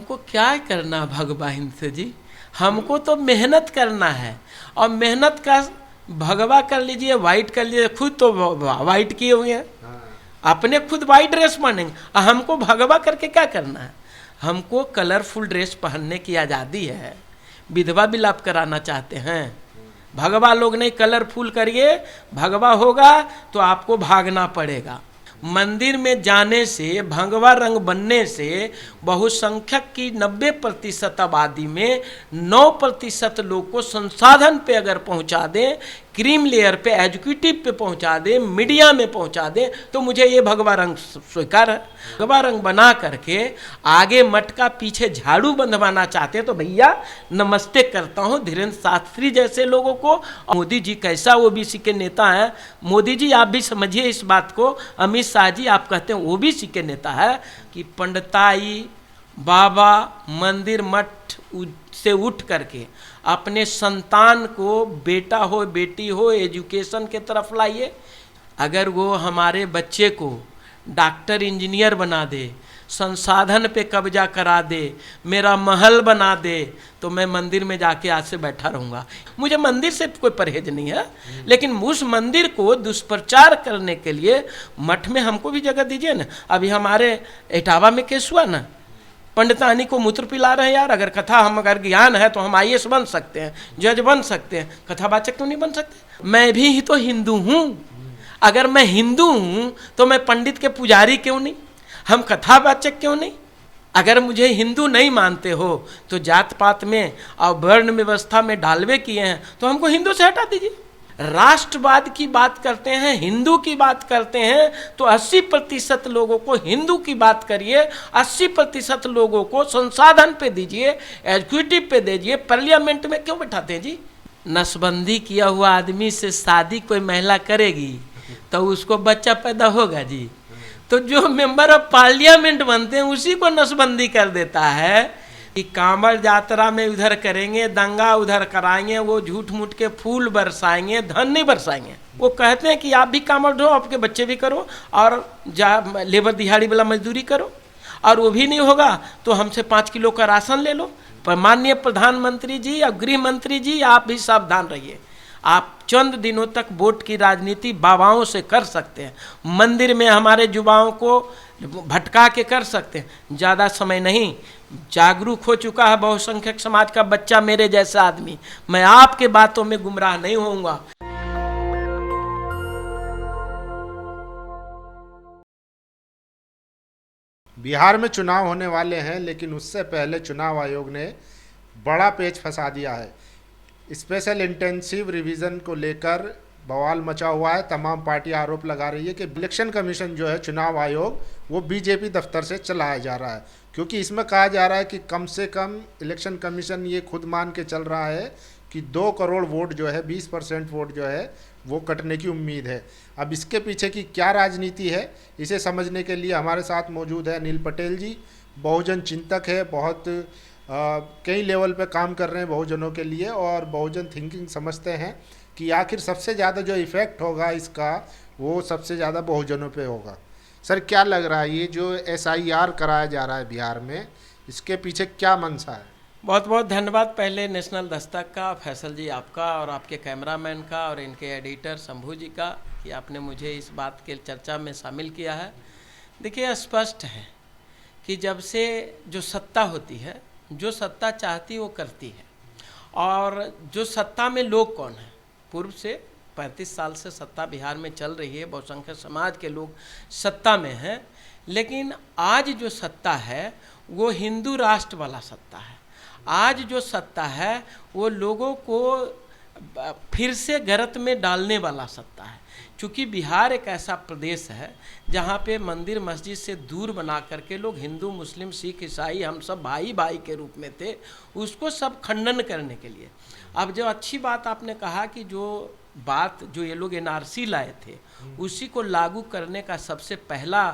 हमको क्या करना भगवान से जी, हमको तो मेहनत करना है। और मेहनत का भगवा कर लीजिए, वाइट कर लीजिए, खुद तो वाइट किए हुए हैं, अपने खुद वाइट ड्रेस पहनेंगे, हमको भगवा करके क्या करना है। हमको कलरफुल ड्रेस पहनने की आज़ादी है। विधवा विलाप कराना चाहते हैं, भगवा लोग नहीं, कलरफुल करिए, भगवा होगा तो आपको भागना पड़ेगा। मंदिर में जाने से, भगवा रंग बनने से बहुसंख्यक की 90% आबादी में 9% लोग को संसाधन पे अगर पहुंचा दें, क्रीम लेयर पे, एजुकेटिव पे पहुंचा दें, मीडिया में पहुंचा दें, तो मुझे ये भगवा रंग स्वीकार है। भगवा रंग बना करके आगे मटका पीछे झाड़ू बंधवाना चाहते हैं तो भैया नमस्ते करता हूँ धीरेन्द्र शास्त्री जैसे लोगों को। मोदी जी कैसा ओबीसी के नेता हैं, मोदी जी आप भी समझिए इस बात को। अमित शाह जी आप कहते हैं ओबीसी के नेता है कि पंडिताई बाबा मंदिर मठ से उठ करके अपने संतान को, बेटा हो बेटी हो, एजुकेशन के तरफ लाइए। अगर वो हमारे बच्चे को डॉक्टर इंजीनियर बना दे, संसाधन पे कब्जा करा दे, मेरा महल बना दे, तो मैं मंदिर में जाके आज से बैठा रहूँगा। मुझे मंदिर से कोई परहेज नहीं है, लेकिन उस मंदिर को दुष्प्रचार करने के लिए मठ में हमको भी जगह दीजिए ना। अभी हमारे इटावा में केस हुआ ना, पंडितानी को मूत्र पिला रहे हैं यार। अगर कथा हम अगर ज्ञान है तो हम आईएएस बन सकते हैं, जज बन सकते हैं, कथावाचक तो नहीं बन सकते। मैं भी तो हिंदू हूँ, अगर मैं हिंदू हूँ तो मैं पंडित के पुजारी क्यों नहीं, हम कथावाचक क्यों नहीं। अगर मुझे हिंदू नहीं मानते हो तो जात पात में और वर्ण व्यवस्था में डालवे किए हैं तो हमको हिंदू से हटा दीजिए। राष्ट्रवाद की बात करते हैं, हिंदू की बात करते हैं, तो 80% लोगों को हिंदू की बात करिए, 80% लोगों को संसाधन पे दीजिए, एजुकेटिव पे दीजिए। पार्लियामेंट में क्यों बैठाते हैं जी। नसबंदी किया हुआ आदमी से शादी कोई महिला करेगी तो उसको बच्चा पैदा होगा जी। तो जो मेंबर ऑफ पार्लियामेंट बनते हैं उसी को नसबंदी कर देता है कि कांवड़ यात्रा में उधर करेंगे, दंगा उधर कराएंगे, वो झूठ मूठ के फूल बरसाएंगे, धन नहीं बरसाएंगे। वो कहते हैं कि आप भी कांवड़ ढो, आपके बच्चे भी करो और लेबर दिहाड़ी वाला मजदूरी करो, और वो भी नहीं होगा तो हमसे 5 किलो का राशन ले लो। पर माननीय प्रधानमंत्री जी या गृह मंत्री जी आप भी सावधान रहिए। आप चंद दिनों तक वोट की राजनीति बाबाओं से कर सकते हैं, मंदिर में हमारे युवाओं को भटका के कर सकते हैं, ज़्यादा समय नहीं। जागरूक हो चुका है बहुसंख्यक समाज का बच्चा, मेरे जैसा आदमी। मैं आपके बातों में गुमराह नहीं होऊंगा। बिहार में चुनाव होने वाले हैं, लेकिन उससे पहले चुनाव आयोग ने बड़ा पेच फंसा दिया है। स्पेशल इंटेंसिव रिवीजन को लेकर बवाल मचा हुआ है। तमाम पार्टियां आरोप लगा रही है कि इलेक्शन कमीशन जो है, चुनाव आयोग, वो बीजेपी दफ्तर से चलाया जा रहा है, क्योंकि इसमें कहा जा रहा है कि कम से कम इलेक्शन कमीशन ये खुद मान के चल रहा है कि 2 करोड़ वोट जो है, 20% वोट जो है वो कटने की उम्मीद है। अब इसके पीछे की क्या राजनीति है, इसे समझने के लिए हमारे साथ मौजूद है अनिल पटेल जी। बहुजन चिंतक है, बहुत कई लेवल पे काम कर रहे हैं बहुजनों के लिए, और बहुजन थिंकिंग समझते हैं कि आखिर सबसे ज़्यादा जो इफ़ेक्ट होगा इसका, वो सबसे ज़्यादा बहुजनों पे होगा। सर क्या लग रहा है, ये जो SIR कराया जा रहा है बिहार में, इसके पीछे क्या मंशा है? बहुत बहुत धन्यवाद पहले नेशनल दस्तक का, फैसल जी आपका, और आपके कैमरामैन का, और इनके एडिटर शंभू जी का, कि आपने मुझे इस बात के चर्चा में शामिल किया है। देखिए स्पष्ट है कि जब से जो सत्ता होती है, जो सत्ता चाहती वो करती है। और जो सत्ता में लोग कौन है, पूर्व से 35 साल से सत्ता बिहार में चल रही है, बहुसंख्यक समाज के लोग सत्ता में हैं, लेकिन आज जो सत्ता है वो हिंदू राष्ट्र वाला सत्ता है। आज जो सत्ता है वो लोगों को फिर से गलत में डालने वाला सत्ता है। चूँकि बिहार एक ऐसा प्रदेश है जहाँ पे मंदिर मस्जिद से दूर बना करके लोग हिंदू मुस्लिम सिख ईसाई हम सब भाई भाई के रूप में थे, उसको सब खंडन करने के लिए। अब जो अच्छी बात आपने कहा कि जो ये लोग NRC लाए थे उसी को लागू करने का सबसे पहला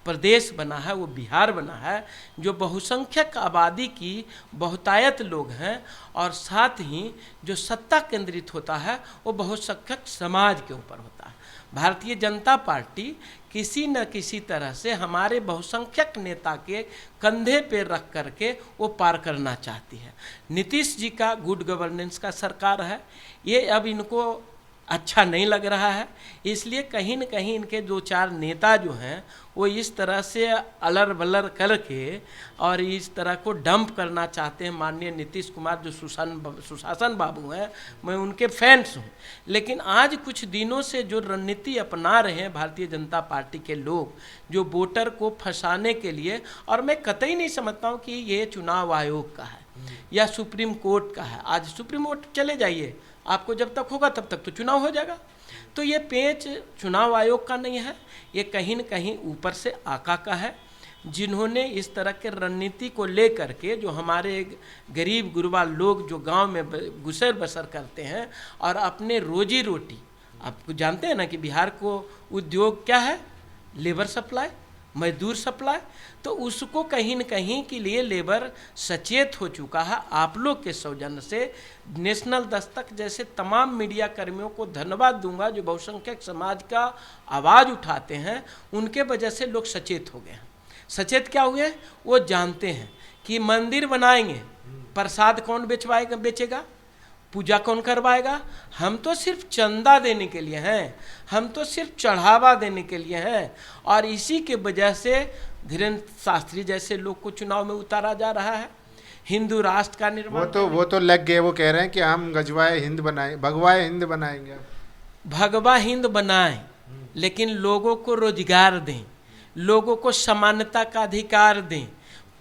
प्रदेश बना है वो बिहार बना है, जो बहुसंख्यक आबादी की बहुतायत लोग हैं, और साथ ही जो सत्ता केंद्रित होता है वो बहुसंख्यक समाज के ऊपर होता है। भारतीय जनता पार्टी किसी न किसी तरह से हमारे बहुसंख्यक नेता के कंधे पे रख करके वो पार करना चाहती है। नीतीश जी का गुड गवर्नेंस का सरकार है, ये अब इनको अच्छा नहीं लग रहा है, इसलिए कहीं न कहीं इनके दो चार नेता जो हैं वो इस तरह से अलर बलर करके और इस तरह को डंप करना चाहते हैं। माननीय नीतीश कुमार जो सुशासन बाबू हैं, मैं उनके फैंस हूँ, लेकिन आज कुछ दिनों से जो रणनीति अपना रहे हैं भारतीय जनता पार्टी के लोग, जो वोटर को फंसाने के लिए, और मैं कतई नहीं समझता हूँ कि ये चुनाव आयोग का है या सुप्रीम कोर्ट का है। आज सुप्रीम कोर्ट चले जाइए, आपको जब तक होगा तब तक तो चुनाव हो जाएगा। तो ये पेच चुनाव आयोग का नहीं है, ये कहीं न कहीं ऊपर से आका का है, जिन्होंने इस तरह के रणनीति को लेकर के जो हमारे गरीब गुरबा लोग जो गांव में गुजर बसर करते हैं और अपने रोजी रोटी, आपको जानते हैं ना कि बिहार को उद्योग क्या है, लेबर सप्लाई, मजदूर सप्लाई, तो उसको कहीं न कहीं के लिए लेबर सचेत हो चुका है। आप लोग के सौजन्य से नेशनल दस्तक जैसे तमाम मीडिया कर्मियों को धन्यवाद दूंगा जो बहुसंख्यक समाज का आवाज़ उठाते हैं, उनके वजह से लोग सचेत हो गए हैं। सचेत क्या हुए, वो जानते हैं कि मंदिर बनाएंगे, प्रसाद कौन बेचेगा, पूजा कौन करवाएगा, हम तो सिर्फ चंदा देने के लिए हैं, हम तो सिर्फ चढ़ावा देने के लिए हैं, और इसी के वजह से धीरेन्द्र शास्त्री जैसे लोग को चुनाव में उतारा जा रहा है। हिंदू राष्ट्र का निर्माण वो तो लग गए, वो कह रहे हैं कि हम गजवाए हिंद बनाए, भगवाए हिंद बनाएंगे। भगवा हिंद बनाएं, लेकिन लोगों को रोजगार दें, लोगों को समानता का अधिकार दें,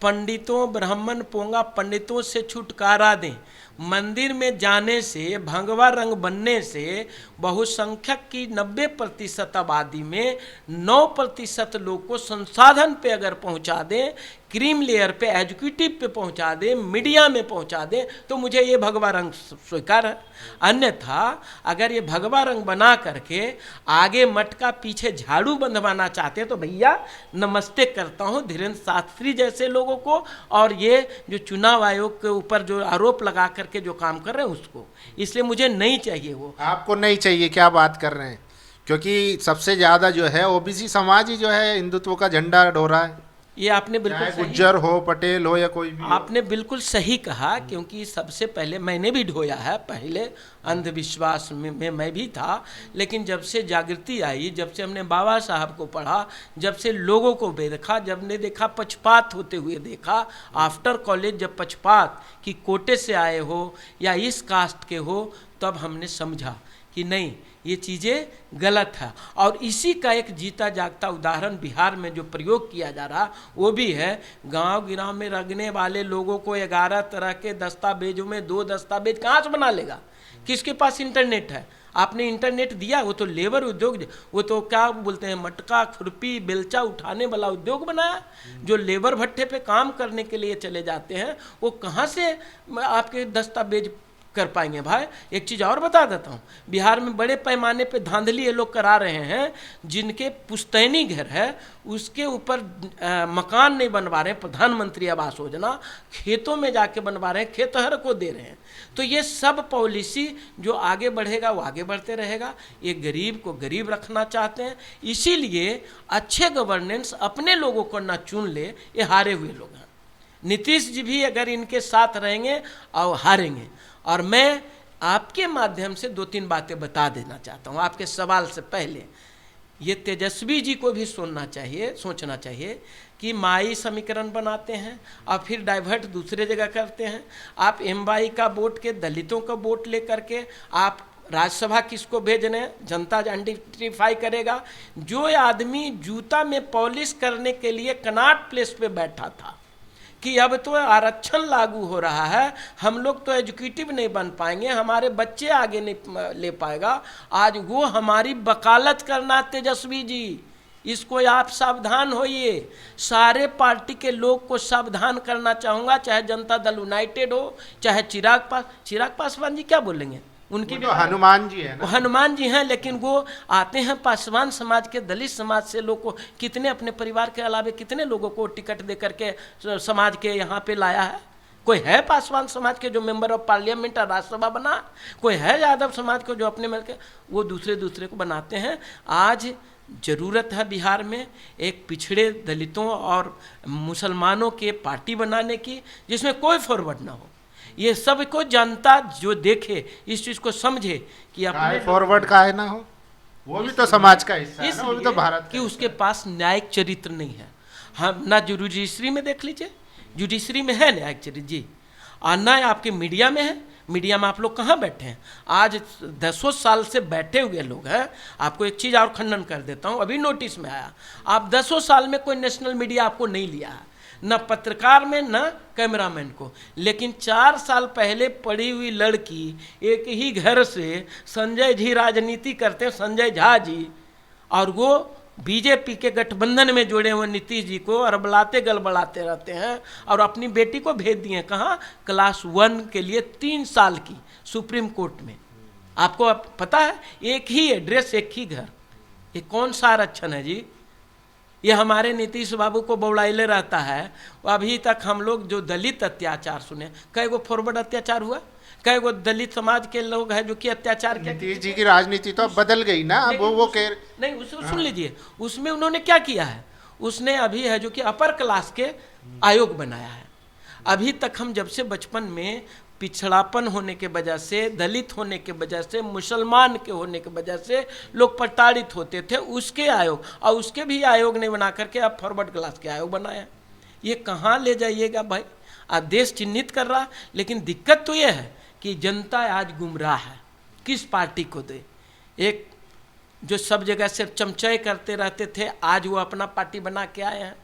पंडितों ब्राह्मण पोंगा पंडितों से छुटकारा दें। मंदिर में जाने से, भगवा रंग बनने से बहुसंख्यक की 90% आबादी में 9% लोग को संसाधन पे अगर पहुंचा दें, क्रीम लेयर पे, एजुकेटिव पे पहुंचा दें, मीडिया में पहुंचा दें, तो मुझे ये भगवा रंग स्वीकार है। अन्यथा अगर ये भगवा रंग बना करके आगे मटका पीछे झाड़ू बंधवाना चाहते हैं तो भैया नमस्ते करता हूँ धीरेन्द्र शास्त्री जैसे लोगों को, और ये जो चुनाव आयोग के ऊपर जो आरोप लगा करके जो काम कर रहे हैं उसको। इसलिए मुझे नहीं चाहिए वो। आपको नहीं चाहिए, क्या बात कर रहे हैं, क्योंकि सबसे ज़्यादा जो है ओबीसी समाज ही जो है हिंदुत्व का झंडा डोरा है। ये आपने बिल्कुल सही, गुज्जर हो, पटेल हो या कोई भी, आपने बिल्कुल सही कहा, क्योंकि सबसे पहले मैंने भी ढोया है, पहले अंधविश्वास में मैं भी था, लेकिन जब से जागृति आई, जब से हमने बाबा साहब को पढ़ा, जब से लोगों को देखा, जब ने देखा पक्षपात होते हुए देखा, आफ्टर कॉलेज जब पक्षपात कि कोटे से आए हो या इस कास्ट के हो, तब हमने समझा कि नहीं ये चीज़ें गलत है। और इसी का एक जीता जागता उदाहरण बिहार में जो प्रयोग किया जा रहा वो भी है, गांव गिराव में रहने वाले लोगों को 11 तरह के दस्तावेजों में 2 दस्तावेज कहाँ से बना लेगा, किसके पास इंटरनेट है। आपने इंटरनेट दिया, वो तो लेबर उद्योग, वो तो क्या बोलते हैं, मटका खुरपी बेलचा उठाने वाला उद्योग बनाया। जो लेबर भट्टे पे काम करने के लिए चले जाते हैं वो कहाँ से आपके दस्तावेज कर पाएंगे। भाई एक चीज़ और बता देता हूँ, बिहार में बड़े पैमाने पे धांधली ये लोग करा रहे हैं, जिनके पुश्तैनी घर है उसके ऊपर मकान नहीं बनवा रहे हैं, प्रधानमंत्री आवास योजना, खेतों में जाके बनवा रहे हैं, खेतहर को दे रहे हैं। तो ये सब पॉलिसी जो आगे बढ़ेगा वो आगे बढ़ते रहेगा। ये गरीब को गरीब रखना चाहते हैं, इसीलिए अच्छे गवर्नेंस अपने लोगों को ना चुन ले, ये हारे हुए लोग हैं। नीतीश जी भी अगर इनके साथ रहेंगे और हारेंगे। और मैं आपके माध्यम से 2-3 बातें बता देना चाहता हूँ आपके सवाल से पहले। ये तेजस्वी जी को भी सोचना चाहिए कि माई समीकरण बनाते हैं और फिर डाइवर्ट दूसरे जगह करते हैं। आप एमवाई का वोट के दलितों का वोट लेकर के आप राज्यसभा किसको भेज रहे हैं, जनता आइडेंटिफाई करेगा। जो आदमी जूता में पॉलिश करने के लिए कनॉट प्लेस पे बैठा था कि अब तो आरक्षण लागू हो रहा है, हम लोग तो एजुकेटिव नहीं बन पाएंगे, हमारे बच्चे आगे नहीं ले पाएगा, आज वो हमारी वकालत करना। तेजस्वी जी, इसको आप सावधान होइए। सारे पार्टी के लोग को सावधान करना चाहूँगा, चाहे जनता दल यूनाइटेड हो, चाहे चिराग पासवान जी क्या बोलेंगे, उनकी वो तो हनुमान जी है वो ना। हनुमान जी हैं, लेकिन वो आते हैं पासवान समाज के, दलित समाज से लोग को कितने अपने परिवार के अलावे कितने लोगों को टिकट दे करके समाज के यहाँ पे लाया है। कोई है पासवान समाज के जो मेंबर ऑफ पार्लियामेंट और राज्यसभा बना, कोई है यादव समाज को जो अपने मिलकर वो दूसरे को बनाते हैं। आज जरूरत है बिहार में एक पिछड़े दलितों और मुसलमानों के पार्टी बनाने की, जिसमें कोई फॉरवर्ड ना हो। ये सब को जनता जो देखे, इस चीज़ को समझे कि अपने फॉरवर्ड का है ना हो, वो भी तो समाज का हिस्सा है ना, वो भी तो भारत कि उसके पास न्यायिक चरित्र नहीं है। हम ना जुडिशरी में देख लीजिए, जुडिशरी में है न्यायिक चरित्र जी, और ना आपके मीडिया में है। मीडिया में आप लोग कहाँ बैठे हैं? आज 10 साल से बैठे हुए लोग हैं। आपको एक चीज़ और खंडन कर देता हूँ, अभी नोटिस में आया, आप 10 साल में कोई नेशनल मीडिया आपको नहीं लिया है, न पत्रकार में न कैमरामैन को। लेकिन 4 साल पहले पढ़ी हुई लड़की एक ही घर से संजय जी राजनीति करते हैं, संजय झा जी, और वो बीजेपी के गठबंधन में जुड़े हुए नीतीश जी को अरबलाते गलबलाते रहते हैं, और अपनी बेटी को भेज दिए कहाँ? क्लास 1 के लिए 3 साल की सुप्रीम कोर्ट में। आपको पता है, एक ही एड्रेस एक ही घर, ये कौन सा आरक्षण है जी? ये हमारे नीतीश बाबू को बौड़ाइले रहता है। अभी तक हम लोग जो दलित अत्याचार सुने, कई गो फॉरवर्ड अत्याचार हुआ, कई गो दलित समाज के लोग हैं जो कि अत्याचार किया। नीतीश जी की राजनीति तो अब बदल गई ना, अब वो कह नहीं, उसको सुन लीजिए, उसमें उन्होंने क्या किया है, उसने अभी है जो कि अपर क्लास के आयोग बनाया है। अभी तक हम जब से बचपन में पिछड़ापन होने के वजह से, दलित होने के वजह से, मुसलमान के होने के वजह से लोग प्रताड़ित होते थे, उसके आयोग, और उसके भी आयोग ने बना करके अब फॉरवर्ड क्लास के आयोग बनाया। ये कहाँ ले जाइएगा भाई? आज देश चिन्हित कर रहा, लेकिन दिक्कत तो ये है कि जनता आज गुमराह है, किस पार्टी को दे। एक जो सब जगह से चमचाई करते रहते थे, आज वो अपना पार्टी बना के आए हैं।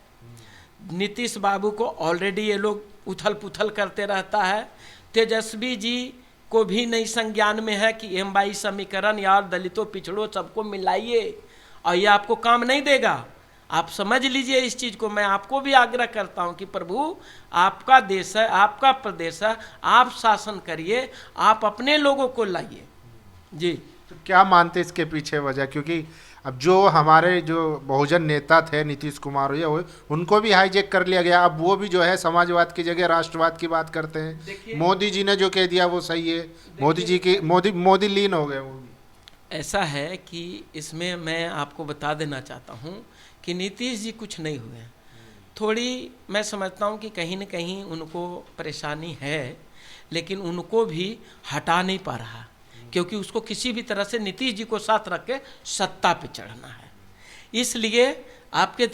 नीतीश बाबू को ऑलरेडी ये लोग उथल पुथल करते रहता है। तेजस्वी जी को भी नई संज्ञान में है कि M22 समीकरण या दलितों पिछड़ों सबको मिलाइए, और ये आपको काम नहीं देगा। आप समझ लीजिए इस चीज़ को। मैं आपको भी आग्रह करता हूं कि प्रभु, आपका देश है, आपका प्रदेश है, आप शासन करिए, आप अपने लोगों को लाइए जी। तो क्या मानते इसके पीछे वजह? क्योंकि अब जो हमारे जो बहुजन नेता थे नीतीश कुमार या वो, उनको भी हाईजैक कर लिया गया। अब वो भी जो है समाजवाद की जगह राष्ट्रवाद की बात करते हैं। मोदी जी ने जो कह दिया वो सही है, मोदी जी की मोदी लीन हो गए। वो भी ऐसा है कि इसमें मैं आपको बता देना चाहता हूँ कि नीतीश जी कुछ नहीं हुए। थोड़ी मैं समझता हूँ कि कहीं न कहीं उनको परेशानी है, लेकिन उनको भी हटा नहीं पा रहा, क्योंकि उसको किसी भी तरह से नीतीश जी को साथ रख के सत्ता पे चढ़ना है। इसलिए आपके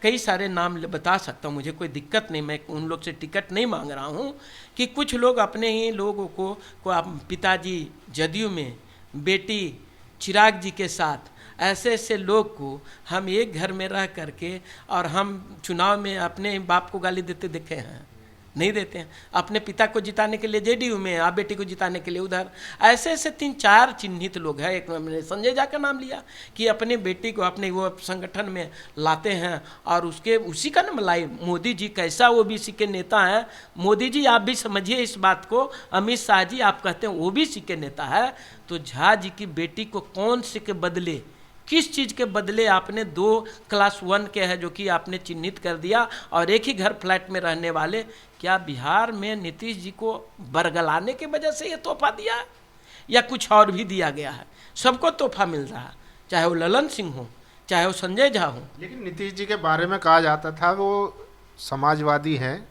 कई सारे नाम बता सकता हूँ, मुझे कोई दिक्कत नहीं, मैं उन लोग से टिकट नहीं मांग रहा हूँ, कि कुछ लोग अपने ही लोगों को पिताजी जदयू में, बेटी चिराग जी के साथ, ऐसे ऐसे लोग को हम एक घर में रह करके, और हम चुनाव में अपने बाप को गाली देते देखे हैं? नहीं देते हैं। अपने पिता को जिताने के लिए जेडीयू में, आप बेटी को जिताने के लिए उधर। ऐसे ऐसे 3-4 चिन्हित लोग हैं। एक मैंने संजय झा का नाम लिया कि अपने बेटी को अपने वो संगठन में लाते हैं, और उसी का नाम लाई। मोदी जी कैसा ओबीसी के नेता हैं। मोदी जी आप भी समझिए इस बात को। अमित शाह जी आप कहते हैं ओबीसी के नेता है, तो झा जी की बेटी को कौन से के बदले, किस चीज़ के बदले आपने 2 क्लास 1 के है जो कि आपने चिन्हित कर दिया, और एक ही घर फ्लैट में रहने वाले? क्या बिहार में नीतीश जी को बरगलाने की वजह से ये तोहफा दिया है, या कुछ और भी दिया गया है? सबको तोहफा मिल रहा है, चाहे वो ललन सिंह हो, चाहे वो संजय झा हो। लेकिन नीतीश जी के बारे में कहा जाता था वो समाजवादी हैं,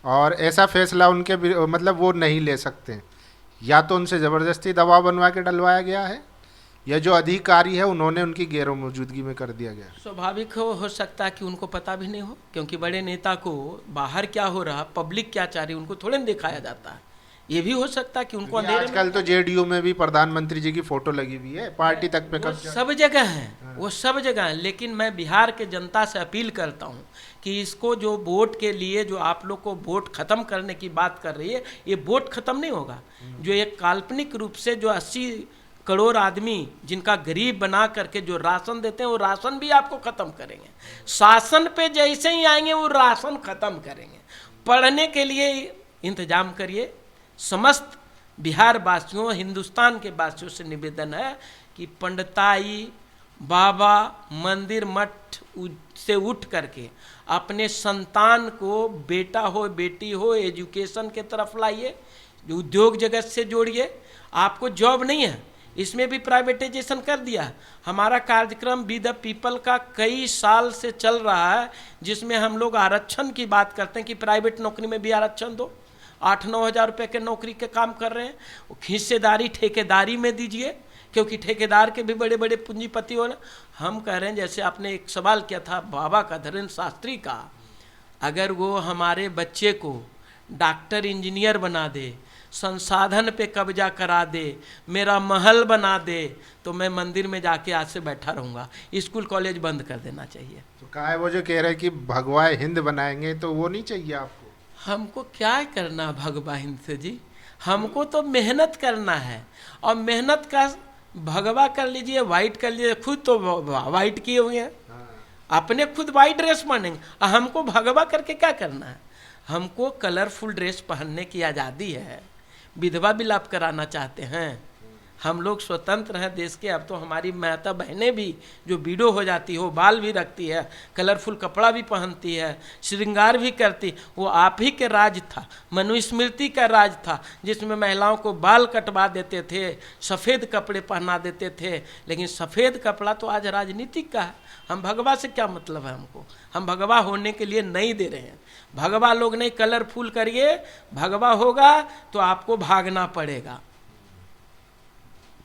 और ऐसा फैसला उनके मतलब वो नहीं ले सकते, या तो उनसे ज़बरदस्ती दबाव बनवा के डलवाया गया है, या जो अधिकारी है उन्होंने उनकी गैर मौजूदगी में कर दिया गया। स्वाभाविक हो सकता है कि उनको पता भी नहीं हो, क्योंकि बड़े नेता को बाहर क्या हो रहा, पब्लिक क्या चाह रही, उनको थोड़े दिखाया जाता है। ये भी हो सकता है कि उनको अंधेरे में। आजकल तो जेडीयू में भी प्रधानमंत्री जी की फोटो लगी हुई है, पार्टी तक पे कब्जा। सब जगह है, वो सब जगह है। लेकिन मैं बिहार के जनता से अपील करता हूँ कि इसको जो वोट के लिए जो आप लोग को वोट खत्म करने की बात कर रही है, ये वोट खत्म नहीं होगा। जो एक काल्पनिक रूप से जो 80 करोड़ आदमी जिनका गरीब बना करके जो राशन देते हैं, वो राशन भी आपको खत्म करेंगे। शासन पे जैसे ही आएंगे वो राशन खत्म करेंगे। पढ़ने के लिए इंतजाम करिए। समस्त बिहार वासियों, हिंदुस्तान के वासियों से निवेदन है कि पंडिताई, बाबा, मंदिर, मठ से उठ करके अपने संतान को, बेटा हो बेटी हो, एजुकेशन के तरफ लाइए, उद्योग जगत से जोड़िए। आपको जॉब नहीं है, इसमें भी प्राइवेटाइजेशन कर दिया। हमारा कार्यक्रम बी द पीपल का कई साल से चल रहा है, जिसमें हम लोग आरक्षण की बात करते हैं कि प्राइवेट नौकरी में भी आरक्षण दो। 8-9 हज़ार रुपये के नौकरी के काम कर रहे हैं, हिस्सेदारी ठेकेदारी में दीजिए, क्योंकि ठेकेदार के भी बड़े बड़े पूंजीपति हो रहे। हम कह रहे हैं, जैसे आपने एक सवाल किया था बाबा का, धीरेन्द्र शास्त्री का, अगर वो हमारे बच्चे को डॉक्टर इंजीनियर बना दे, संसाधन पे कब्जा करा दे, मेरा महल बना दे, तो मैं मंदिर में जाके आज से बैठा रहूँगा। स्कूल कॉलेज बंद कर देना चाहिए। तो कहा है वो जो कह रहे हैं कि भगवा हिंद बनाएंगे, तो वो नहीं चाहिए आपको? हमको क्या करना भगवा हिंद से जी, हमको तो मेहनत करना है, और मेहनत का भगवा कर लीजिए, वाइट कर लीजिए, खुद तो वाइट किए हुए हैं, अपने खुद वाइट ड्रेस पहनेंगे, और हमको भगवा करके क्या करना है? हमको कलरफुल ड्रेस पहनने की आज़ादी है। विधवा विलाप कराना चाहते हैं हम लोग? स्वतंत्र हैं देश के। अब तो हमारी माता बहनें भी जो बीडो हो जाती हो, बाल भी रखती है, कलरफुल कपड़ा भी पहनती है, श्रृंगार भी करती, वो आप ही के राज था, मनुस्मृति का राज था, जिसमें महिलाओं को बाल कटवा देते थे, सफ़ेद कपड़े पहना देते थे। लेकिन सफ़ेद कपड़ा तो आज राजनीतिक का है। हम भगवा से क्या मतलब है हमको? हम भगवा होने के लिए नहीं दे रहे हैं। भगवा लोग नहीं, कलरफुल करिए, भगवा होगा तो आपको भागना पड़ेगा।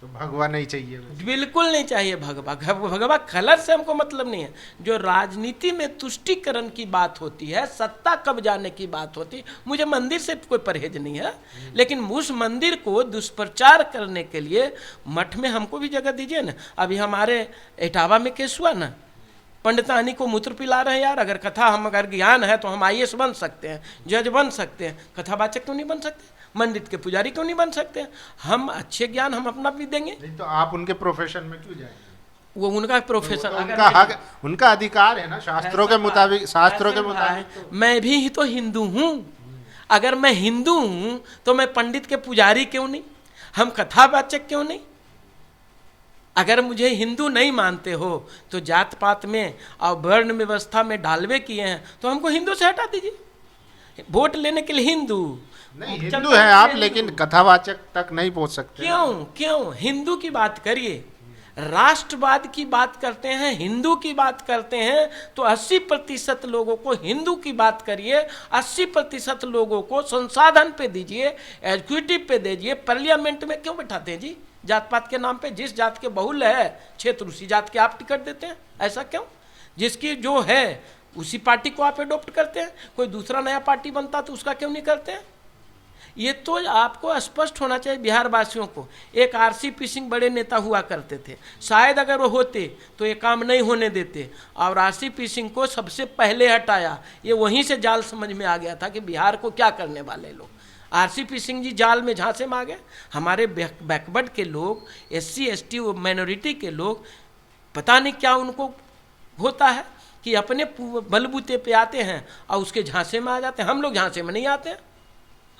तो भगवा नहीं चाहिए? बिल्कुल नहीं चाहिए भगवा। भगवा कलर से हमको मतलब नहीं है। जो राजनीति में तुष्टीकरण की बात होती है, सत्ता कब जाने की बात होती है, मुझे मंदिर से कोई परहेज नहीं है, लेकिन उस मंदिर को दुष्प्रचार करने के लिए मठ में हमको भी जगह दीजिए ना। अभी हमारे इटावा में केस हुआ ना, पंडितानी को मूत्र पिला रहे हैं यार। अगर कथा, हम अगर ज्ञान है तो हम IAS बन सकते हैं, जज बन सकते हैं, कथावाचक क्यों नहीं बन सकते? मंदिर के पुजारी क्यों नहीं बन सकते हैं? हम अच्छे ज्ञान हम अपना भी देंगे। नहीं तो आप उनके प्रोफेशन में क्यों जाएंगे? वो उनका प्रोफेशन, तो उनका हक, उनका अधिकार है ना, शास्त्रों के मुताबिक, शास्त्रों के मुताबिक। मैं भी तो हिंदू हूँ। अगर मैं हिंदू हूँ तो मैं पंडित के पुजारी क्यों नहीं? हम कथावाचक क्यों नहीं? अगर मुझे हिंदू नहीं मानते हो तो जात पात में और वर्ण व्यवस्था में ढालवे किए हैं तो हमको हिंदू से हटा दीजिए। वोट लेने के लिए हिंदू नहीं, हिंदू हैं आप, लेकिन कथावाचक तक नहीं पहुंच सकते। क्यों? हिंदू की बात करिए, राष्ट्रवाद की बात करते हैं, हिंदू की बात करते हैं, तो 80% लोगों को हिंदू की बात करिए, 80% लोगों को संसाधन पे दीजिए, एग्जीक्यूटिव पे दीजिए। पार्लियामेंट में क्यों बैठाते हैं जी? जात पात के नाम पे। जिस जात के बहुल है क्षेत्र, उसी जात के आप टिकट देते हैं। ऐसा क्यों? जिसकी जो है उसी पार्टी को आप एडॉप्ट करते हैं। कोई दूसरा नया पार्टी बनता तो उसका क्यों नहीं करते हैं? ये तो आपको स्पष्ट होना चाहिए बिहार वासियों को। एक RCP सिंह बड़े नेता हुआ करते थे, शायद अगर वो होते तो ये काम नहीं होने देते, और RCP सिंह को सबसे पहले हटाया। ये वहीं से जाल समझ में आ गया था कि बिहार को क्या करने वाले लोग। RCP सिंह जी जाल में झांसे में आ गए। हमारे बैकवर्ड के लोग, SC ST माइनॉरिटी के लोग, पता नहीं क्या उनको होता है कि अपने बलबूते पे आते हैं और उसके झांसे में आ जाते हैं। हम लोग झांसे में नहीं आते हैं।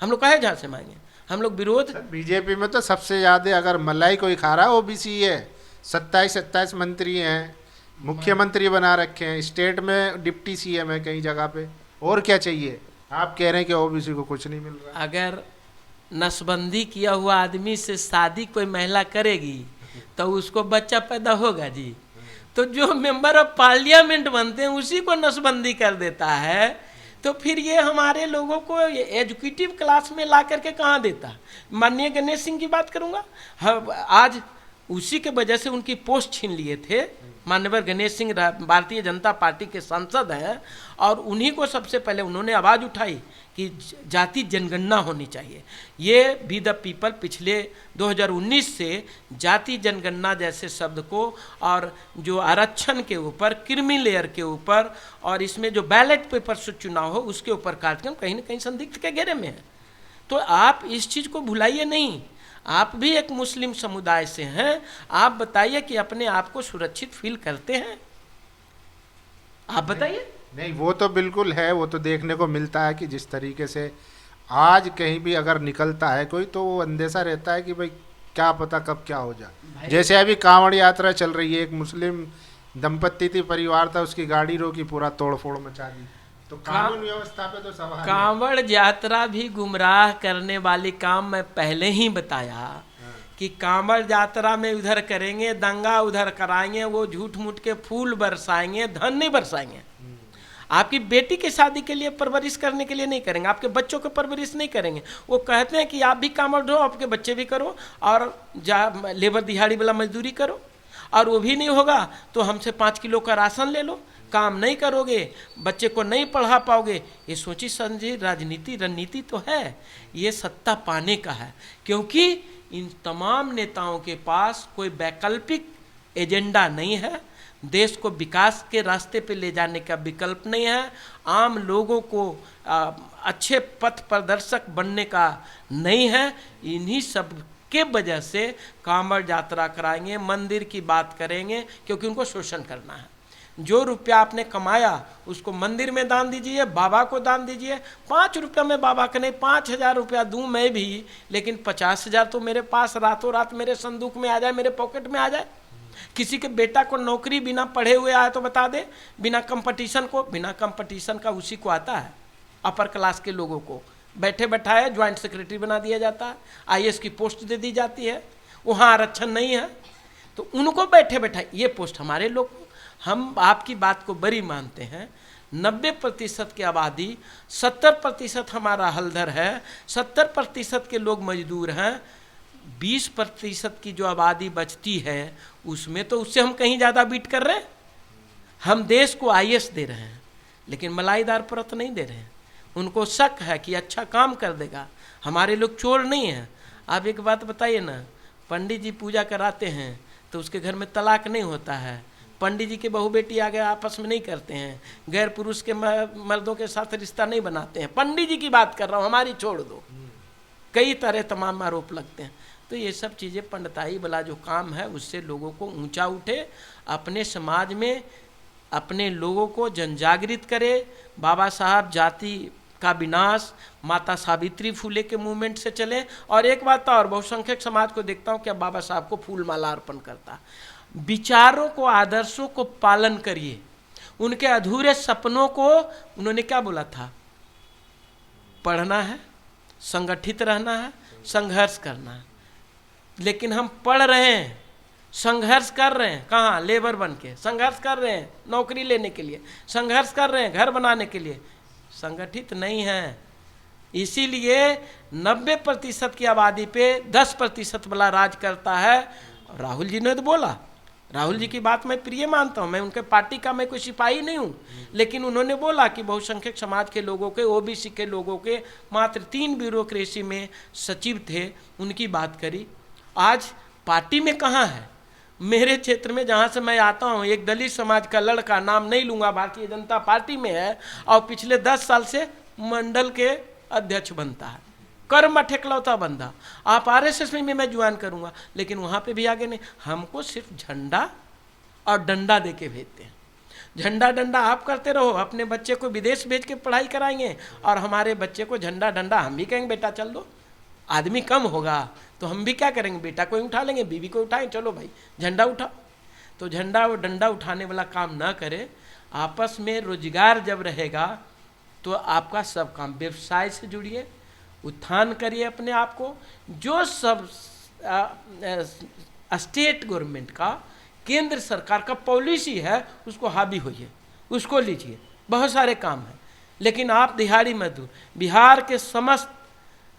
हम लोग काहे झांसे में आएंगे? हम लोग विरोध। बीजेपी में तो सबसे ज़्यादा अगर मलाई कोई खा रहा है OBC है। 27 मंत्री हैं, मुख्यमंत्री बना रखे हैं, स्टेट में डिप्टी CM है कई जगह पे। और क्या चाहिए? आप कह रहे हैं कि OBC को कुछ नहीं मिल रहा। अगर नसबंदी किया हुआ आदमी से शादी कोई महिला करेगी तो उसको बच्चा पैदा होगा जी। तो जो मेंबर ऑफ पार्लियामेंट बनते हैं उसी को नसबंदी कर देता है, तो फिर ये हमारे लोगों को एजुकेटिव क्लास में ला करके कहाँ देता? माननीय गणेश सिंह की बात करूँगा, आज उसी के वजह से उनकी पोस्ट छीन लिए थे। माननीय गणेश सिंह भारतीय जनता पार्टी के सांसद हैं, और उन्हीं को सबसे पहले उन्होंने आवाज़ उठाई कि जाति जनगणना होनी चाहिए। ये बी द पीपल पिछले 2019 से जाति जनगणना जैसे शब्द को, और जो आरक्षण के ऊपर, क्रीमी लेयर के ऊपर, और इसमें जो बैलेट पेपर से चुनाव हो उसके ऊपर कार्यक्रम कहीं न कहीं संदिग्ध के घेरे में है। तो आप इस चीज़ को भुलाइए नहीं। आप भी एक मुस्लिम समुदाय से हैं, आप बताइए कि अपने आप को सुरक्षित फील करते हैं? आप बताइए। नहीं, वो तो बिल्कुल है, वो तो देखने को मिलता है कि जिस तरीके से आज कहीं भी अगर निकलता है कोई तो वो अंदेशा रहता है कि भाई क्या पता कब क्या हो जाए। जैसे अभी कांवड़ यात्रा चल रही है, एक मुस्लिम दंपत्ति थी, परिवार था, उसकी गाड़ी रोकी, पूरा तोड़ फोड़ मचा दी। तो कानून व्यवस्था पे तो सवाल है। कांवड़ यात्रा भी गुमराह करने वाली काम मैं पहले ही बताया कि कांवड़ यात्रा में उधर करेंगे दंगा, उधर कराएंगे, वो झूठ मूठ के फूल बरसाएंगे, धन नहीं बरसाएंगे। आपकी बेटी की शादी के लिए परवरिश करने के लिए नहीं करेंगे, आपके बच्चों को परवरिश नहीं करेंगे। वो कहते हैं कि आप भी कांवड़ ढो, आपके बच्चे भी करो और लेबर दिहाड़ी वाला मजदूरी करो, और वो भी नहीं होगा तो हमसे 5 किलो का राशन ले लो। काम नहीं करोगे, बच्चे को नहीं पढ़ा पाओगे। ये सोची समझी राजनीति रणनीति तो है, ये सत्ता पाने का है, क्योंकि इन तमाम नेताओं के पास कोई वैकल्पिक एजेंडा नहीं है। देश को विकास के रास्ते पे ले जाने का विकल्प नहीं है, आम लोगों को अच्छे पथ प्रदर्शक बनने का नहीं है। इन्हीं सब के वजह से कांवड़ यात्रा कराएंगे, मंदिर की बात करेंगे, क्योंकि उनको शोषण करना है। जो रुपया आपने कमाया उसको मंदिर में दान दीजिए, बाबा को दान दीजिए। 5 रुपया में बाबा का नहीं, 5,000 रुपया दूं मैं भी, लेकिन 50,000 तो मेरे पास रातों रात मेरे संदूक में आ जाए, मेरे पॉकेट में आ जाए। किसी के बेटा को नौकरी बिना पढ़े हुए आया तो बता दे, बिना कंपटीशन का उसी को आता है। अपर क्लास के लोगों को बैठे बैठाए ज्वाइंट सेक्रेटरी बना दिया जाता है, IAS की पोस्ट दे दी जाती है, वहाँ आरक्षण नहीं है तो उनको बैठे बैठाए ये पोस्ट हमारे लोग। हम आपकी बात को बड़ी मानते हैं। 90% की आबादी, 70% हमारा हलधर है, 70% के लोग मजदूर हैं, 20% की जो आबादी बचती है उसमें तो उससे हम कहीं ज़्यादा बीट कर रहे हैं। हम देश को IAS दे रहे हैं लेकिन मलाईदार परत नहीं दे रहे हैं। उनको शक है कि अच्छा काम कर देगा। हमारे लोग चोर नहीं हैं। आप एक बात बताइए ना, पंडित जी पूजा कराते हैं तो उसके घर में तलाक नहीं होता है, पंडित जी के बहू बेटी आगे आपस में नहीं करते हैं, गैर पुरुष के मर्दों के साथ रिश्ता नहीं बनाते हैं। पंडित जी की बात कर रहा हूँ, हमारी छोड़ दो, कई तरह तमाम आरोप लगते हैं। तो ये सब चीज़ें पंडिताई वाला जो काम है उससे लोगों को ऊंचा उठे, अपने समाज में अपने लोगों को जनजागृत करे। बाबा साहब जाति का विनाश माता सावित्री फूले के मूवमेंट से चले। और एक बात और, बहुसंख्यक समाज को देखता हूँ क्या बाबा साहब को फूल माला अर्पण करता। विचारों को, आदर्शों को पालन करिए। उनके अधूरे सपनों को उन्होंने क्या बोला था? पढ़ना है, संगठित रहना है, संघर्ष करना है। लेकिन हम पढ़ रहे हैं, संघर्ष कर रहे हैं, कहाँ? लेबर बन के संघर्ष कर रहे हैं, नौकरी लेने के लिए संघर्ष कर रहे हैं, घर बनाने के लिए, संगठित नहीं है। इसीलिए 90% की आबादी पे 10% वाला राज करता है। राहुल जी ने तो बोला, राहुल जी की बात मैं प्रिय मानता हूँ, मैं उनके पार्टी का मैं कोई सिपाही नहीं हूँ, लेकिन उन्होंने बोला कि बहुसंख्यक समाज के लोगों के, OBC के लोगों के मात्र 3 ब्यूरोक्रेसी में सचिव थे, उनकी बात करी। आज पार्टी में कहाँ है? मेरे क्षेत्र में जहाँ से मैं आता हूँ एक दलित समाज का लड़का, नाम नहीं लूँगा, भारतीय जनता पार्टी में है और पिछले 10 साल से मंडल के अध्यक्ष बनता है, कर्म ठेकलौता बंदा। आप RSS में मैं ज्वाइन करूँगा, लेकिन वहाँ पे भी आगे नहीं। हमको सिर्फ झंडा और डंडा दे के भेजते हैं। झंडा डंडा आप करते रहो, अपने बच्चे को विदेश भेज के पढ़ाई कराएंगे और हमारे बच्चे को झंडा डंडा हम भी कहेंगे बेटा चल दो। आदमी कम होगा तो हम भी क्या करेंगे, बेटा को उठा लेंगे, बीवी को उठाएं, चलो भाई झंडा उठाओ। तो झंडा और डंडा उठाने वाला काम ना करे। आपस में रोजगार जब रहेगा तो आपका सब काम, व्यवसाय से जुड़िए, उत्थान करिए अपने आप को। जो सब स्टेट गवर्नमेंट का, केंद्र सरकार का पॉलिसी है उसको हावी होइए, उसको लीजिए। बहुत सारे काम हैं, लेकिन आप दिहाड़ी मजदूर, बिहार के समस्त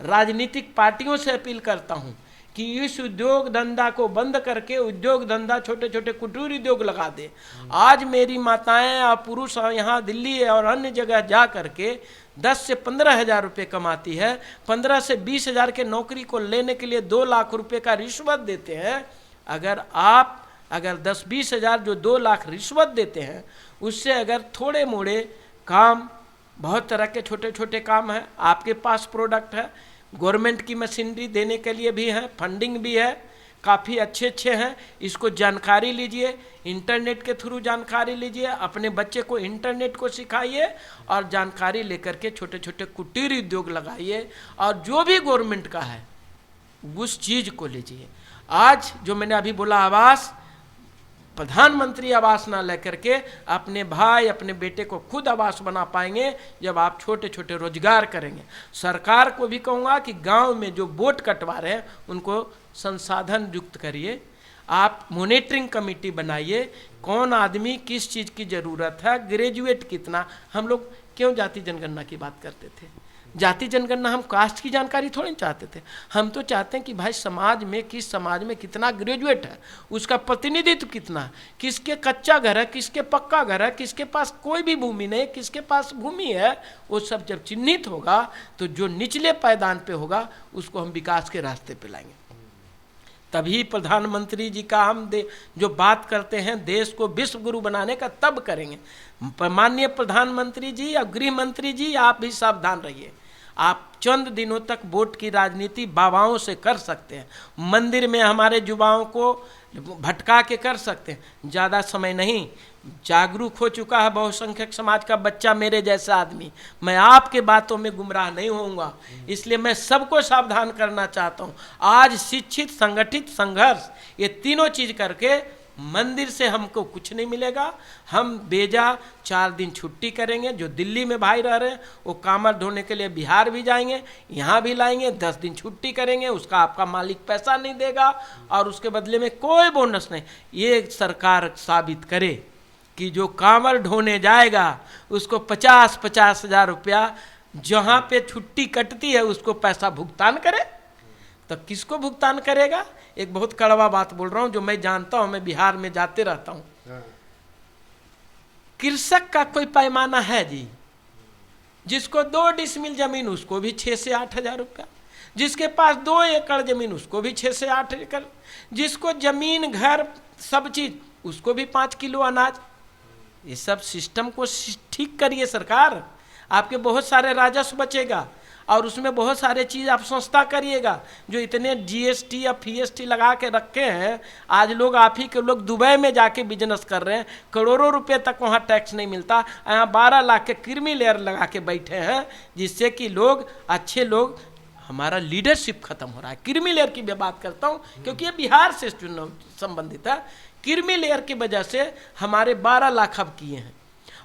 राजनीतिक पार्टियों से अपील करता हूं कि इस उद्योग धंधा को बंद करके उद्योग धंधा, छोटे छोटे कुटीर उद्योग लगा दे। आज मेरी माताएं और पुरुष यहाँ दिल्ली और अन्य जगह जा करके 10 से 15 हज़ार रुपये कमाती है, 15 से 20 हज़ार के नौकरी को लेने के लिए 2 लाख रुपये का रिश्वत देते हैं। अगर 10-20 हज़ार जो 2 लाख रिश्वत देते हैं, उससे अगर थोड़े मोड़े काम, बहुत तरह के छोटे छोटे काम हैं, आपके पास प्रोडक्ट है, गवर्नमेंट की मशीनरी देने के लिए भी है, फंडिंग भी है, काफ़ी अच्छे अच्छे हैं, इसको जानकारी लीजिए, इंटरनेट के थ्रू जानकारी लीजिए, अपने बच्चे को इंटरनेट को सिखाइए और जानकारी लेकर के छोटे छोटे कुटीर उद्योग लगाइए और जो भी गवर्नमेंट का है उस चीज़ को लीजिए। आज जो मैंने अभी बोला आवास, प्रधानमंत्री आवास ना लेकर के अपने भाई अपने बेटे को खुद आवास बना पाएंगे जब आप छोटे छोटे रोजगार करेंगे। सरकार को भी कहूँगा कि गांव में जो बोट कटवा रहे हैं उनको संसाधन युक्त करिए, आप मॉनिटरिंग कमेटी बनाइए, कौन आदमी किस चीज़ की ज़रूरत है, ग्रेजुएट कितना। हम लोग क्यों जाति जनगणना की बात करते थे? जाति जनगणना हम कास्ट की जानकारी थोड़ी चाहते थे, हम तो चाहते हैं कि भाई समाज में किस समाज में कितना ग्रेजुएट है, उसका प्रतिनिधित्व कितना है, किसके कच्चा घर है, किसके पक्का घर है, किसके पास कोई भी भूमि नहीं, किसके पास भूमि है, वो सब जब चिन्हित होगा तो जो निचले पायदान पे होगा उसको हम विकास के रास्ते पे लाएंगे। तभी प्रधानमंत्री जी का हम जो बात करते हैं देश को विश्व गुरु बनाने का तब करेंगे। माननीय प्रधानमंत्री जी या गृह मंत्री जी, आप भी सावधान रहिए। आप चंद दिनों तक वोट की राजनीति बाबाओं से कर सकते हैं, मंदिर में हमारे युवाओं को भटका के कर सकते हैं, ज़्यादा समय नहीं। जागरूक हो चुका है बहुसंख्यक समाज का बच्चा, मेरे जैसा आदमी, मैं आपके बातों में गुमराह नहीं होऊंगा, इसलिए मैं सबको सावधान करना चाहता हूँ। आज शिक्षित, संगठित, संघर्ष, ये तीनों चीज़ करके मंदिर से हमको कुछ नहीं मिलेगा। हम बेजा 4 दिन छुट्टी करेंगे, जो दिल्ली में भाई रह रहे हैं वो कामर ढोने के लिए बिहार भी जाएंगे, यहाँ भी लाएंगे, 10 दिन छुट्टी करेंगे, उसका आपका मालिक पैसा नहीं देगा और उसके बदले में कोई बोनस नहीं। ये सरकार साबित करे कि जो कामर ढोने जाएगा उसको 50-50 हज़ार रुपया जहाँ पे छुट्टी कटती है उसको पैसा भुगतान करे, तो किसको भुगतान करेगा? एक बहुत कड़वा बात बोल रहा हूँ जो मैं जानता हूँ, मैं बिहार में जाते रहता हूँ। कृषक का कोई पैमाना है जी? जिसको 2 डिसमिल जमीन उसको भी 6 से 8 हज़ार रुपया, जिसके पास 2 एकड़ जमीन उसको भी 6 से 8 एकड़, जिसको जमीन घर सब चीज उसको भी 5 किलो अनाज। ये सब सिस्टम को ठीक करिए सरकार, आपके बहुत सारे राजस्व बचेगा और उसमें बहुत सारे चीज़ आप सस्ता करिएगा। जो इतने जीएसटी या फीएसटी लगा के रखे हैं, आज लोग आप ही के लोग दुबई में जाके बिजनेस कर रहे हैं, करोड़ों रुपए तक वहाँ टैक्स नहीं मिलता, यहाँ 12 लाख के क्रीमी लेयर लगा के बैठे हैं, जिससे कि लोग अच्छे लोग, हमारा लीडरशिप खत्म हो रहा है। क्रीमी लेयर की मैं बात करता हूँ क्योंकि ये बिहार से संबंधित है। क्रीमी लेयर की वजह से हमारे 12 लाख अब किए हैं,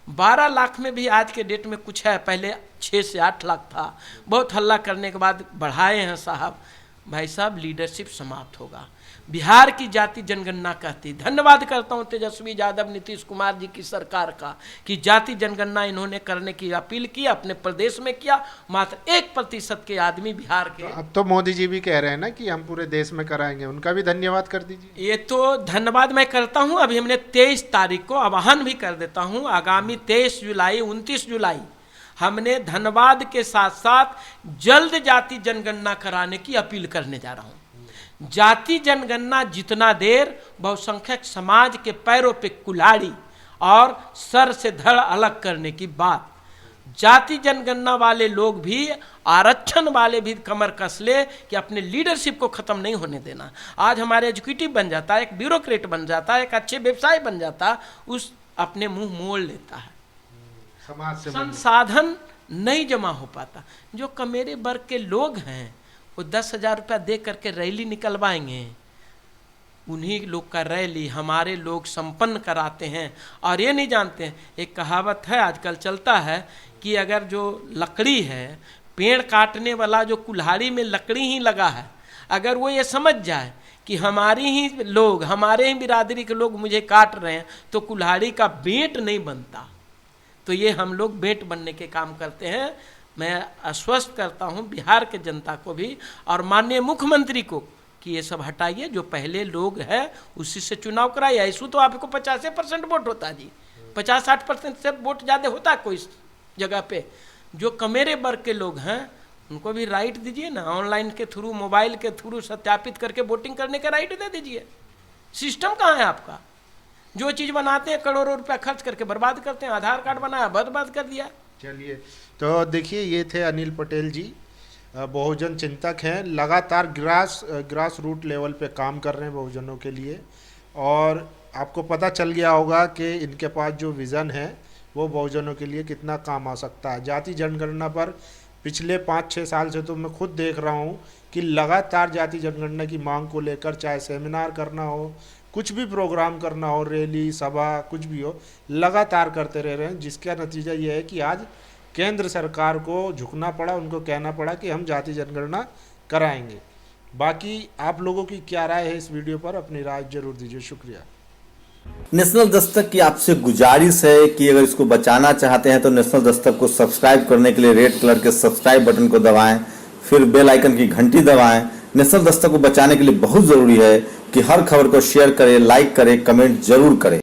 12 लाख में भी आज के डेट में कुछ है, पहले 6 से 8 लाख था, बहुत हल्ला करने के बाद बढ़ाए हैं साहब। भाई साहब लीडरशिप समाप्त होगा। बिहार की जाति जनगणना कहती, धन्यवाद करता हूं तेजस्वी यादव, नीतीश कुमार जी की सरकार का कि जाति जनगणना इन्होंने करने की अपील की, अपने प्रदेश में किया। मात्र 1% के आदमी बिहार के। अब तो मोदी जी भी कह रहे हैं ना कि हम पूरे देश में कराएंगे, उनका भी धन्यवाद कर दीजिए। ये तो धन्यवाद मैं करता हूं। अभी हमने 23 तारीख को आह्वान भी कर देता हूं, आगामी 23 जुलाई 29 जुलाई हमने धन्यवाद के साथ साथ जल्द जाति जनगणना कराने की अपील करने जा रहा हूं। जाति जनगणना जितना देर बहुसंख्यक समाज के पैरों पे कुल्हाड़ी और सर से धड़ अलग करने की बात, जाति जनगणना वाले लोग भी, आरक्षण वाले भी कमर कस ले कि अपने लीडरशिप को खत्म नहीं होने देना। आज हमारे एग्जीक्यूटिव बन जाता है, एक ब्यूरोक्रेट बन जाता है, एक अच्छे व्यवसाय बन जाता, उस अपने मुंह मोड़ लेता है, समाज से संसाधन नहीं जमा हो पाता। जो कमेरे वर्ग के लोग हैं वो 10,000 रुपया दे करके रैली निकलवाएंगे, उन्हीं लोग का रैली हमारे लोग संपन्न कराते हैं और ये नहीं जानते हैं। एक कहावत है आजकल चलता है कि अगर जो लकड़ी है, पेड़ काटने वाला जो कुल्हाड़ी में लकड़ी ही लगा है, अगर वो ये समझ जाए कि हमारी ही लोग, हमारे ही बिरादरी के लोग मुझे काट रहे हैं, तो कुल्हाड़ी का बेंट नहीं बनता। तो ये हम लोग बेंट बनने के काम करते हैं। मैं आश्वस्त करता हूँ बिहार के जनता को भी और माननीय मुख्यमंत्री को कि ये सब हटाइए, जो पहले लोग हैं उसी से चुनाव कराइए। ऐसू तो आपको 50% वोट होता है जी, 50-60% से वोट ज़्यादा होता है कोई जगह पे। जो कमेरे वर्ग के लोग हैं उनको भी राइट दीजिए ना, ऑनलाइन के थ्रू, मोबाइल के थ्रू सत्यापित करके वोटिंग करने का राइट दे दीजिए। सिस्टम कहाँ है आपका? जो चीज़ बनाते हैं करोड़ों रुपया खर्च करके बर्बाद करते हैं। आधार कार्ड बनाया, बर्बाद कर दिया। चलिए, तो देखिए ये थे अनिल पटेल जी बहुजन चिंतक हैं, लगातार ग्रास रूट लेवल पे काम कर रहे हैं बहुजनों के लिए। और आपको पता चल गया होगा कि इनके पास जो विज़न है वो बहुजनों के लिए कितना काम आ सकता है। जाति जनगणना पर पिछले 5-6 साल से तो मैं खुद देख रहा हूँ कि लगातार जाति जनगणना की मांग को लेकर चाहे सेमिनार करना हो, कुछ भी प्रोग्राम करना हो, रैली सभा कुछ भी हो, लगातार करते रह रहे हैं। जिसका नतीजा ये है कि आज केंद्र सरकार को झुकना पड़ा, उनको कहना पड़ा कि हम जाति जनगणना कराएंगे। बाकी आप लोगों की क्या राय है इस वीडियो पर, अपनी राय जरूर दीजिए। शुक्रिया। नेशनल दस्तक की आपसे गुजारिश है कि अगर इसको बचाना चाहते हैं तो नेशनल दस्तक को सब्सक्राइब करने के लिए रेड कलर के सब्सक्राइब बटन को दबाएं, फिर बेल आइकन की घंटी दबाएं। नेशनल दस्तक को बचाने के लिए बहुत जरूरी है कि हर खबर को शेयर करें, लाइक करें, कमेंट जरूर करें।